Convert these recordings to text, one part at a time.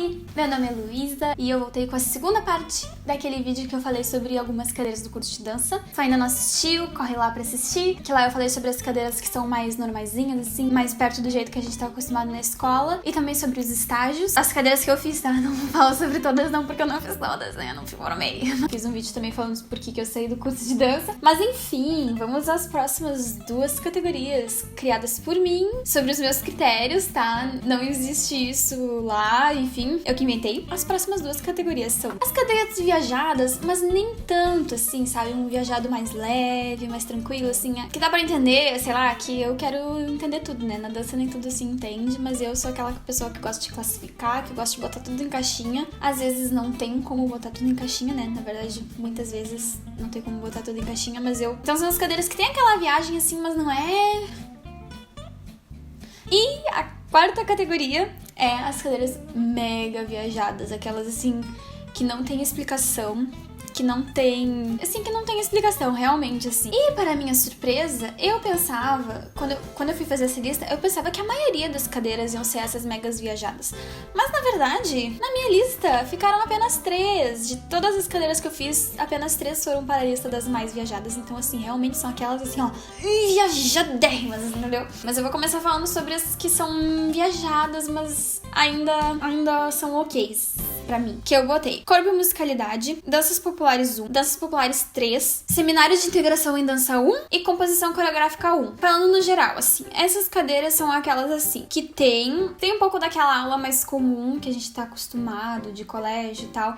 Oi, meu nome é Luísa e eu voltei com a segunda parte daquele vídeo que eu falei sobre algumas cadeiras do curso de dança. Se ainda não assistiu, corre lá pra assistir, que lá eu falei sobre as cadeiras que são mais normaisinhas, assim, mais perto do jeito que a gente tá acostumado na escola, e também sobre os estágios. As cadeiras que eu fiz, tá? Não falo sobre todas não, porque eu não fiz todas, né? Eu não formei. Fiz um vídeo também falando por que eu saí do curso de dança. Mas enfim, vamos às próximas duas categorias criadas por mim, sobre os meus critérios, tá? Não existe isso lá, enfim, eu que inventei. As próximas duas categorias são as cadeiras viajadas, mas nem tanto assim, sabe? Um viajado mais leve, mais tranquilo, assim, que dá pra entender, sei lá, que eu quero entender tudo, né? Na dança nem tudo assim entende, mas eu sou aquela pessoa que gosta de classificar, que gosta de botar tudo em caixinha. Às vezes não tem como botar tudo em caixinha, né? Na verdade, muitas vezes não tem como botar tudo em caixinha, mas eu... Então são as cadeiras que tem aquela viagem assim, mas não é... E a quarta categoria é as cadeiras mega viajadas, aquelas assim que não tem explicação, que não tem explicação, realmente, assim. E para minha surpresa, eu pensava, quando eu fui fazer essa lista, eu pensava que a maioria das cadeiras iam ser essas megas viajadas. Mas, na verdade, na minha lista, ficaram apenas 3. De todas as cadeiras que eu fiz, apenas 3 foram para a lista das mais viajadas. Então, assim, realmente são aquelas, assim, ó, viajadérrimas, entendeu? Mas eu vou começar falando sobre as que são viajadas, mas ainda são ok's pra mim. Que eu botei Corpo e Musicalidade, Danças Populares 1, Danças Populares 3, Seminário de Integração em Dança 1 e Composição Coreográfica 1. Falando no geral, assim, essas cadeiras são aquelas, assim, que tem um pouco daquela aula mais comum que a gente tá acostumado, de colégio e tal,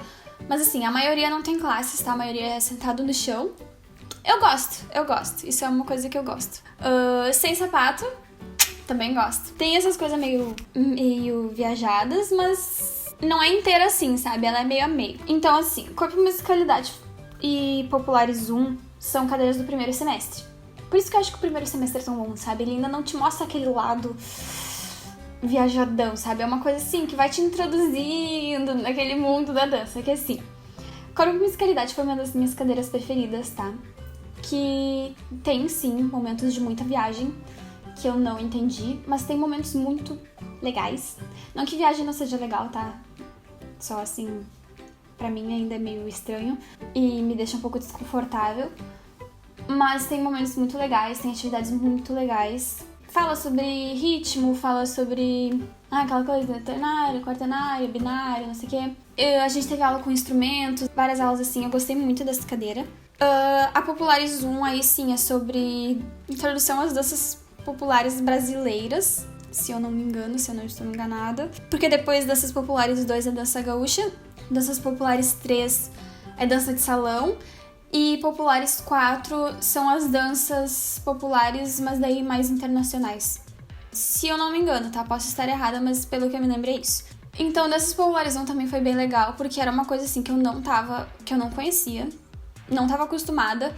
mas, assim, a maioria não tem classes, tá? A maioria é sentado no chão. Eu gosto. Isso é uma coisa que eu gosto. Sem sapato, também gosto. Tem essas coisas meio viajadas, mas... não é inteira assim, sabe? Ela é meio a meio. Então, assim, Corpo e Musicalidade e Populares 1 são cadeiras do primeiro semestre. Por isso que eu acho que o primeiro semestre é tão bom, sabe? Ele ainda não te mostra aquele lado viajadão, sabe? É uma coisa assim que vai te introduzindo naquele mundo da dança, que assim... Corpo e Musicalidade foi uma das minhas cadeiras preferidas, tá? Que tem, sim, momentos de muita viagem que eu não entendi, mas tem momentos muito legais. Não que viagem não seja legal, tá? Só assim, pra mim ainda é meio estranho e me deixa um pouco desconfortável. Mas tem momentos muito legais, tem atividades muito legais. Fala sobre ritmo, fala sobre aquela coisa ternária, quaternária, binária, não sei o quê. A gente teve aula com instrumentos, várias aulas assim, eu gostei muito dessa cadeira. A Populares 1 aí sim é sobre introdução às danças populares brasileiras, se eu não me engano, se eu não estou enganada. Porque depois Danças Populares 2 é dança gaúcha, Danças Populares 3 é dança de salão e Populares 4 são as danças populares, mas daí mais internacionais. Se eu não me engano, tá? Posso estar errada, mas pelo que eu me lembro é isso. Então, Danças Populares 1 também foi bem legal, porque era uma coisa assim que eu não conhecia, não tava acostumada.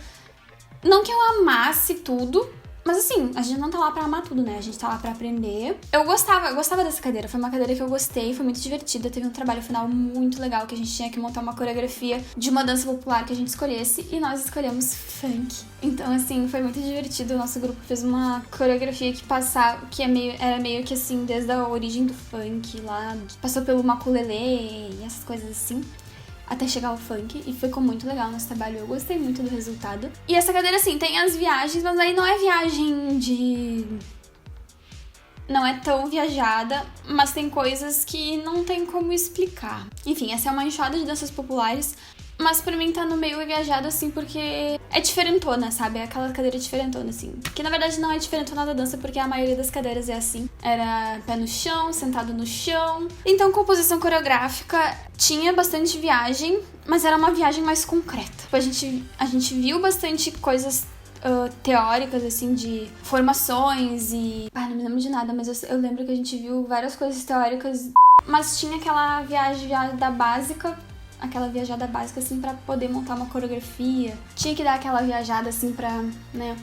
Não que eu amasse tudo, mas assim, a gente não tá lá pra amar tudo, né? A gente tá lá pra aprender. Eu gostava dessa cadeira. Foi uma cadeira que eu gostei, foi muito divertida. Teve um trabalho final muito legal, que a gente tinha que montar uma coreografia de uma dança popular que a gente escolhesse. E nós escolhemos funk. Então, assim, foi muito divertido. O nosso grupo fez uma coreografia que era meio que assim, desde a origem do funk lá. Passou pelo maculelê e essas coisas assim, até chegar ao funk, e ficou muito legal o nosso trabalho, eu gostei muito do resultado. E essa cadeira, assim, tem as viagens, mas aí não é viagem de... não é tão viajada, mas tem coisas que não tem como explicar. Enfim, essa é uma enxada de danças populares, mas pra mim tá no meio viajado, assim, porque é diferentona, sabe? É aquela cadeira diferentona, assim. Que na verdade não é diferentona da dança, porque a maioria das cadeiras é assim. Era pé no chão, sentado no chão. Então, composição coreográfica tinha bastante viagem, mas era uma viagem mais concreta. A gente viu bastante coisas teóricas, assim, de formações e... não me lembro de nada, mas eu lembro que a gente viu várias coisas teóricas, mas tinha aquela viajada básica, assim, pra poder montar uma coreografia. Tinha que dar aquela viajada, assim, pra, né...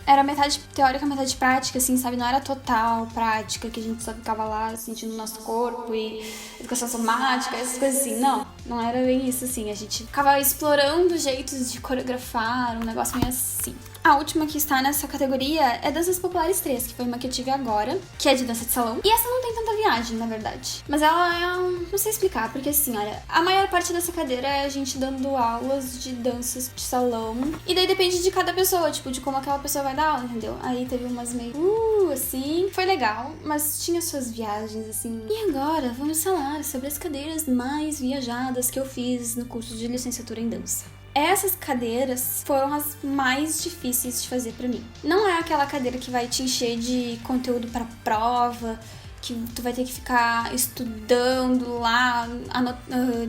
Era metade teórica, metade prática, assim, sabe? Não era total prática, que a gente só ficava lá sentindo o nosso corpo e educação somática, essas coisas assim. Não era bem isso, assim. A gente ficava explorando jeitos de coreografar, um negócio meio assim. A última que está nessa categoria é Danças Populares 3, que foi uma que eu tive agora, que é de dança de salão. E essa não tem tanta viagem, na verdade. Mas ela é... não sei explicar, porque assim, olha, a maior parte dessa cadeira é a gente dando aulas de danças de salão. E daí depende de cada pessoa, tipo, de como aquela pessoa vai dar aula, entendeu? Aí teve umas meio... assim. Foi legal, mas tinha suas viagens, assim. E agora, vamos falar sobre as cadeiras mais viajadas que eu fiz no curso de licenciatura em dança. Essas cadeiras foram as mais difíceis de fazer pra mim. Não é aquela cadeira que vai te encher de conteúdo pra prova, que tu vai ter que ficar estudando lá,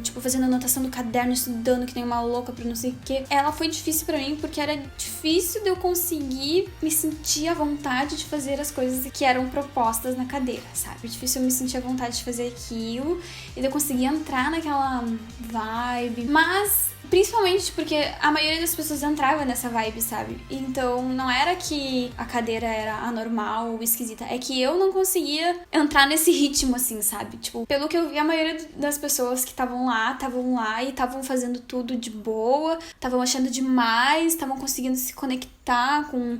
tipo, fazendo anotação do caderno, estudando que nem uma louca pra não sei o quê. Ela foi difícil pra mim porque era difícil de eu conseguir me sentir à vontade de fazer as coisas que eram propostas na cadeira, sabe? Difícil eu me sentir à vontade de fazer aquilo e de eu conseguir entrar naquela vibe. Mas principalmente porque a maioria das pessoas entrava nessa vibe, sabe? Então não era que a cadeira era anormal ou esquisita, é que eu não conseguia entrar nesse ritmo, assim, sabe? Tipo, pelo que eu vi, a maioria das pessoas que estavam lá e estavam fazendo tudo de boa, estavam achando demais, estavam conseguindo se conectar com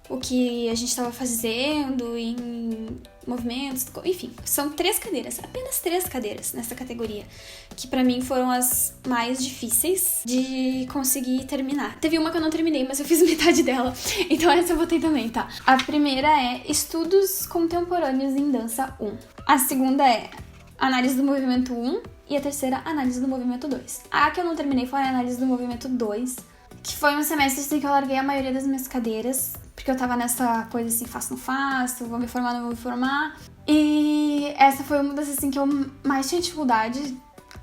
o que a gente estava fazendo em movimentos, enfim, são 3 cadeiras, apenas 3 cadeiras nessa categoria, que pra mim foram as mais difíceis de conseguir terminar. Teve uma que eu não terminei, mas eu fiz metade dela, então essa eu botei também, tá? A primeira é Estudos Contemporâneos em Dança 1. A segunda é Análise do Movimento 1 e a terceira, Análise do Movimento 2. A que eu não terminei foi a Análise do Movimento 2, que foi um semestre assim que eu larguei a maioria das minhas cadeiras, porque eu tava nessa coisa assim, faço, não faço, vou me formar, não vou me formar. E essa foi uma das assim que eu mais tinha dificuldade,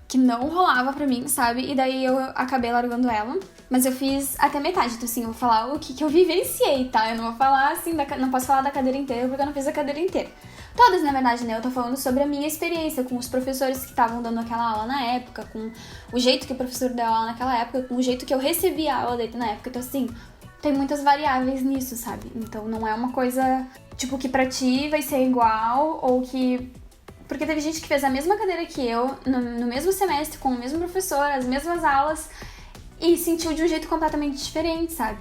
que não rolava pra mim, sabe? E daí eu acabei largando ela. Mas eu fiz até metade, então assim, eu vou falar o que eu vivenciei, tá? Eu não vou falar assim, não posso falar da cadeira inteira, porque eu não fiz a cadeira inteira. Todas, na verdade, né? Eu tô falando sobre a minha experiência com os professores que estavam dando aquela aula na época, com o jeito que o professor deu aula naquela época, com o jeito que eu recebi a aula dele na época. Então, assim, tem muitas variáveis nisso, sabe? Então, não é uma coisa, tipo, que pra ti vai ser igual, ou que... Porque teve gente que fez a mesma cadeira que eu, no mesmo semestre, com o mesmo professor, as mesmas aulas, e sentiu de um jeito completamente diferente, sabe?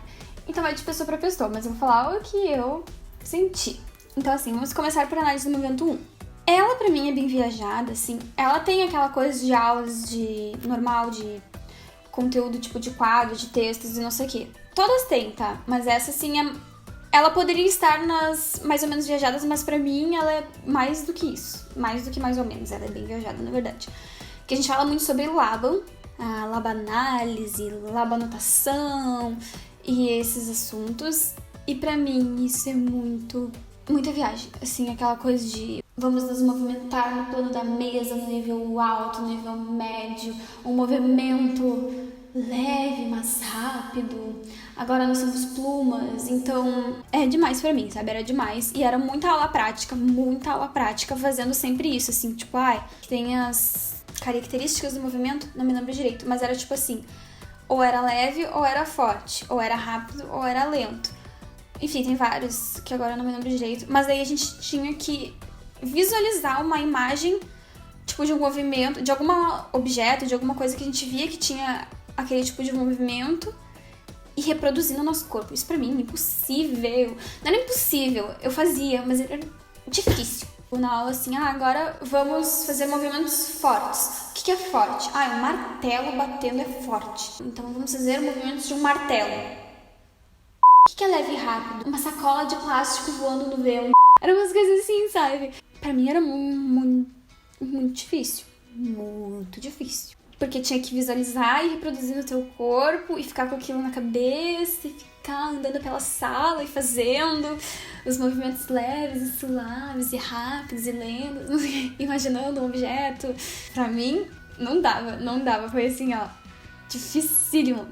Então, vai de pessoa pra pessoa, mas eu vou falar o que eu senti. Então, assim, vamos começar por análise do movimento 1. Ela, pra mim, é bem viajada, assim. Ela tem aquela coisa de aulas de normal, de conteúdo tipo de quadro, de textos e não sei o quê. Todas têm, tá? Mas essa, assim, ela poderia estar nas mais ou menos viajadas, mas pra mim ela é mais do que isso. Mais do que mais ou menos. Ela é bem viajada, na verdade. Porque a gente fala muito sobre Laban, a labanálise, labanotação e esses assuntos. E pra mim isso é muita viagem, assim, aquela coisa de vamos nos movimentar no plano da mesa, no nível alto, no nível médio, um movimento leve, mas rápido. Agora nós somos plumas, então é demais pra mim, sabe? Era demais. E era muita aula prática, fazendo sempre isso, assim, tipo, tem as características do movimento, não me lembro direito, mas era tipo assim, ou era leve ou era forte, ou era rápido ou era lento. Enfim, tem vários que agora eu não me lembro direito. Mas aí a gente tinha que visualizar uma imagem, tipo, de um movimento, de algum objeto, de alguma coisa que a gente via que tinha aquele tipo de movimento e reproduzir no nosso corpo. Isso pra mim é impossível. Não era impossível, eu fazia, mas era difícil. Na aula assim, agora vamos fazer movimentos fortes. O que é forte? Um martelo batendo é forte. Então vamos fazer movimentos de um martelo. O que é leve e rápido? Uma sacola de plástico voando no vento. Eram umas coisas assim, sabe? Pra mim era muito difícil. Muito difícil. Porque tinha que visualizar e reproduzir no teu corpo e ficar com aquilo na cabeça e ficar andando pela sala e fazendo os movimentos leves e suaves e rápidos e lentos, imaginando um objeto. Pra mim, não dava. Foi assim, dificílimo.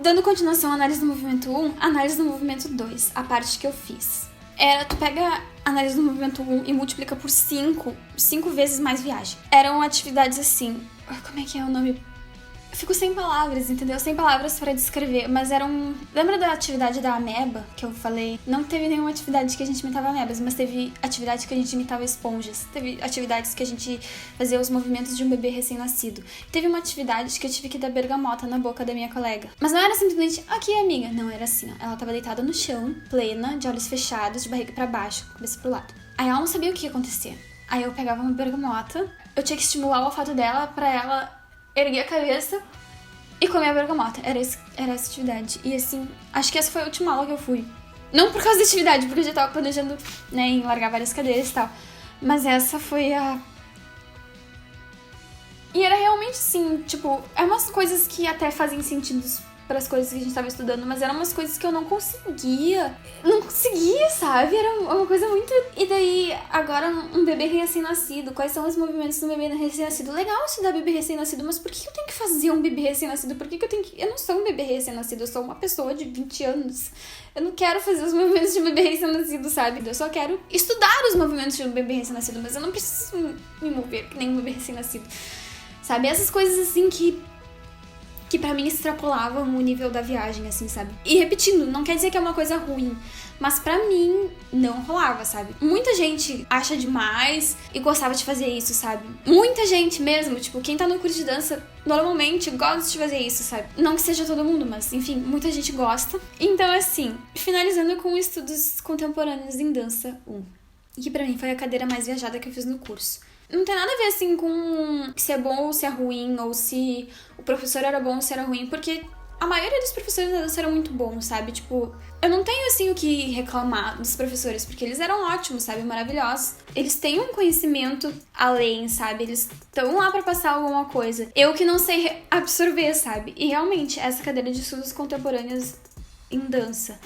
Dando continuação à análise do movimento 1, análise do movimento 2, a parte que eu fiz. Tu pega a análise do movimento 1 e multiplica por 5 vezes mais viagem. Eram atividades assim, como é que é o nome? Eu fico sem palavras, entendeu? Sem palavras pra descrever, mas era um... Lembra da atividade da ameba que eu falei? Não teve nenhuma atividade que a gente imitava amebas, mas teve atividade que a gente imitava esponjas. Teve atividades que a gente fazia os movimentos de um bebê recém-nascido. Teve uma atividade que eu tive que dar bergamota na boca da minha colega. Mas não era simplesmente, aqui, amiga. Não, era assim, ó. Ela tava deitada no chão, plena, de olhos fechados, de barriga pra baixo, cabeça pro lado. Aí ela não sabia o que ia acontecer. Aí eu pegava uma bergamota, eu tinha que estimular o olfato dela pra ela erguer a cabeça e comer a bergamota. Era essa atividade. E assim, acho que essa foi a última aula que eu fui. Não por causa da atividade, porque eu já tava planejando, né, em largar várias cadeiras e tal. Mas essa foi a... E era realmente assim, tipo, é umas coisas que até fazem sentido para as coisas que a gente tava estudando, mas eram umas coisas que eu não conseguia. Não conseguia, sabe? Era uma coisa muito... E daí, agora, um bebê recém-nascido. Quais são os movimentos do bebê recém-nascido? Legal estudar bebê recém-nascido, mas por que eu tenho que fazer um bebê recém-nascido? Por que eu tenho que... Eu não sou um bebê recém-nascido, eu sou uma pessoa de 20 anos. Eu não quero fazer os movimentos de um bebê recém-nascido, sabe? Eu só quero estudar os movimentos de um bebê recém-nascido, mas eu não preciso me mover que nem um bebê recém-nascido. Sabe? Essas coisas assim que pra mim extrapolavam o nível da viagem, assim, sabe? E repetindo, não quer dizer que é uma coisa ruim, mas pra mim não rolava, sabe? Muita gente acha demais e gostava de fazer isso, sabe? Muita gente mesmo, tipo, quem tá no curso de dança normalmente gosta de fazer isso, sabe? Não que seja todo mundo, mas enfim, muita gente gosta. Então, assim, finalizando com estudos contemporâneos em dança 1, que pra mim foi a cadeira mais viajada que eu fiz no curso. Não tem nada a ver, assim, com se é bom ou se é ruim, ou se o professor era bom ou se era ruim, porque a maioria dos professores da dança eram muito bons, sabe? Tipo, eu não tenho, assim, o que reclamar dos professores, porque eles eram ótimos, sabe? Maravilhosos. Eles têm um conhecimento além, sabe? Eles estão lá pra passar alguma coisa. Eu que não sei absorver, sabe? E realmente, essa cadeira de estudos contemporâneos em dança,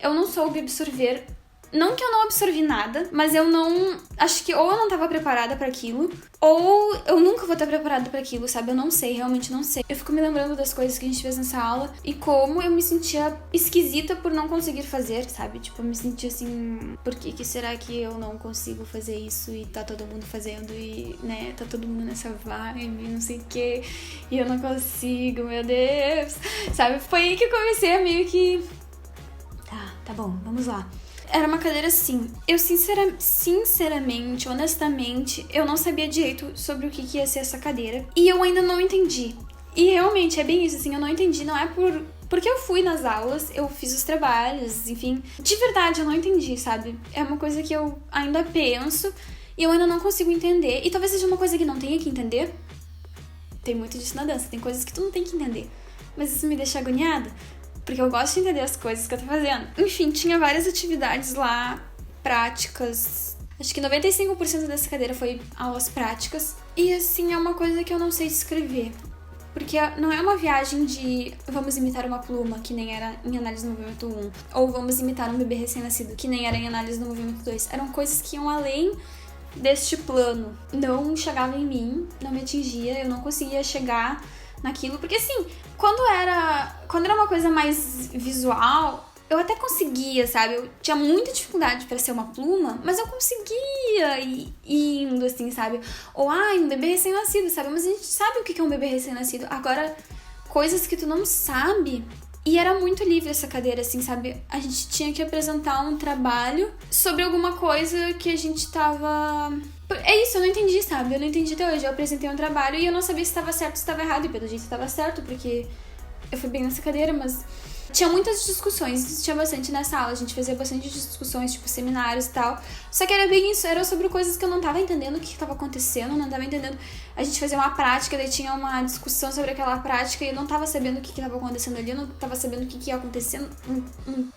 eu não soube absorver. Não que eu não absorvi nada, mas eu não... Acho que ou eu não tava preparada pra aquilo, ou eu nunca vou estar preparada pra aquilo, sabe? Eu não sei, realmente não sei. Eu fico me lembrando das coisas que a gente fez nessa aula e como eu me sentia esquisita por não conseguir fazer, sabe? Tipo, eu me sentia assim... Por que será que eu não consigo fazer isso e tá todo mundo fazendo e, né? Tá todo mundo nessa vibe, não sei o quê. E eu não consigo, meu Deus. Sabe? Foi aí que eu comecei a meio que... Tá bom, vamos lá. Era uma cadeira assim, eu sinceramente, honestamente, eu não sabia direito sobre o que ia ser essa cadeira. E eu ainda não entendi. E realmente, é bem isso, assim, eu não entendi, não é porque eu fui nas aulas, eu fiz os trabalhos, enfim. De verdade, eu não entendi, sabe? É uma coisa que eu ainda penso e eu ainda não consigo entender. E talvez seja uma coisa que não tenha que entender. Tem muito disso na dança, tem coisas que tu não tem que entender. Mas isso me deixa agoniada. Porque eu gosto de entender as coisas que eu tô fazendo. Enfim, tinha várias atividades lá, práticas. Acho que 95% dessa cadeira foi aulas práticas. E assim, é uma coisa que eu não sei descrever. Porque não é uma viagem de vamos imitar uma pluma, que nem era em análise do movimento 1. Ou vamos imitar um bebê recém-nascido, que nem era em análise do movimento 2. Eram coisas que iam além deste plano. Não chegava em mim, não me atingia, eu não conseguia chegar naquilo, porque assim, quando era uma coisa mais visual, eu até conseguia, sabe? Eu tinha muita dificuldade pra ser uma pluma, mas eu conseguia ir indo, assim, sabe? Ou, um bebê recém-nascido, sabe? Mas a gente sabe o que é um bebê recém-nascido. Agora, coisas que tu não sabe... E era muito livre essa cadeira, assim, sabe? A gente tinha que apresentar um trabalho sobre alguma coisa que a gente tava... É isso, eu não entendi, sabe? Eu não entendi até hoje. Eu apresentei um trabalho e eu não sabia se estava certo ou se estava errado. E pelo jeito estava certo, porque eu fui bem nessa cadeira, mas... Tinha muitas discussões, tinha bastante nessa aula. A gente fazia bastante discussões, tipo, seminários e tal. Só que era bem isso, era sobre coisas que eu não tava entendendo o que tava acontecendo, não tava entendendo. A gente fazia uma prática, daí tinha uma discussão sobre aquela prática e eu não tava sabendo o que tava acontecendo ali, eu não tava sabendo o que ia acontecendo.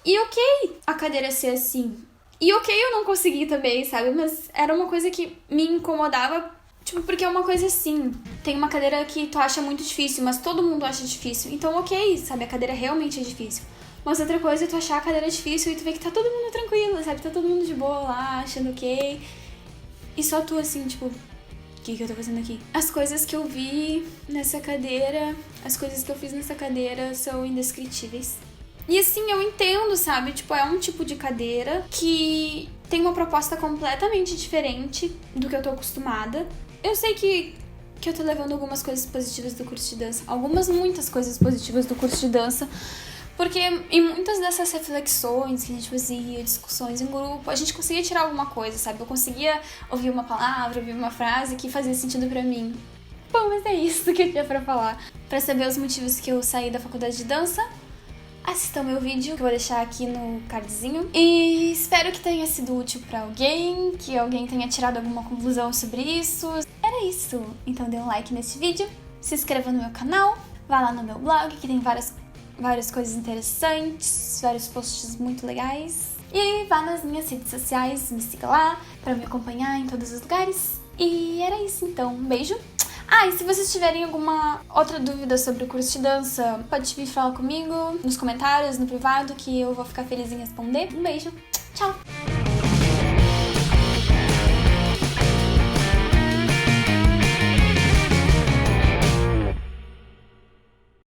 E ok, a cadeira ser assim. E ok, eu não consegui também, sabe? Mas era uma coisa que me incomodava. Tipo, porque é uma coisa assim, tem uma cadeira que tu acha muito difícil, mas todo mundo acha difícil. Então, ok, sabe, a cadeira realmente é difícil. Mas outra coisa é tu achar a cadeira difícil e tu ver que tá todo mundo tranquilo, sabe? Tá todo mundo de boa lá, achando ok. E só tu assim, tipo, o que eu tô fazendo aqui? As coisas que eu vi nessa cadeira, as coisas que eu fiz nessa cadeira são indescritíveis. E assim, eu entendo, sabe? Tipo, é um tipo de cadeira que tem uma proposta completamente diferente do que eu tô acostumada. Eu sei que que eu tô levando algumas coisas positivas do curso de dança. Muitas coisas positivas do curso de dança. Porque em muitas dessas reflexões que a gente fazia, discussões em grupo, a gente conseguia tirar alguma coisa, sabe? Eu conseguia ouvir uma palavra, ouvir uma frase que fazia sentido pra mim. Bom, mas é isso que eu tinha pra falar. Pra saber os motivos que eu saí da faculdade de dança, assistam meu vídeo, que eu vou deixar aqui no cardzinho. E espero que tenha sido útil pra alguém, que alguém tenha tirado alguma conclusão sobre isso. Era isso. Então dê um like nesse vídeo, se inscreva no meu canal, vá lá no meu blog, que tem várias coisas interessantes, vários posts muito legais. E vá nas minhas redes sociais, me siga lá pra me acompanhar em todos os lugares. E era isso então, um beijo. Ah, e se vocês tiverem alguma outra dúvida sobre o curso de dança, pode vir falar comigo nos comentários, no privado, que eu vou ficar feliz em responder. Um beijo, tchau!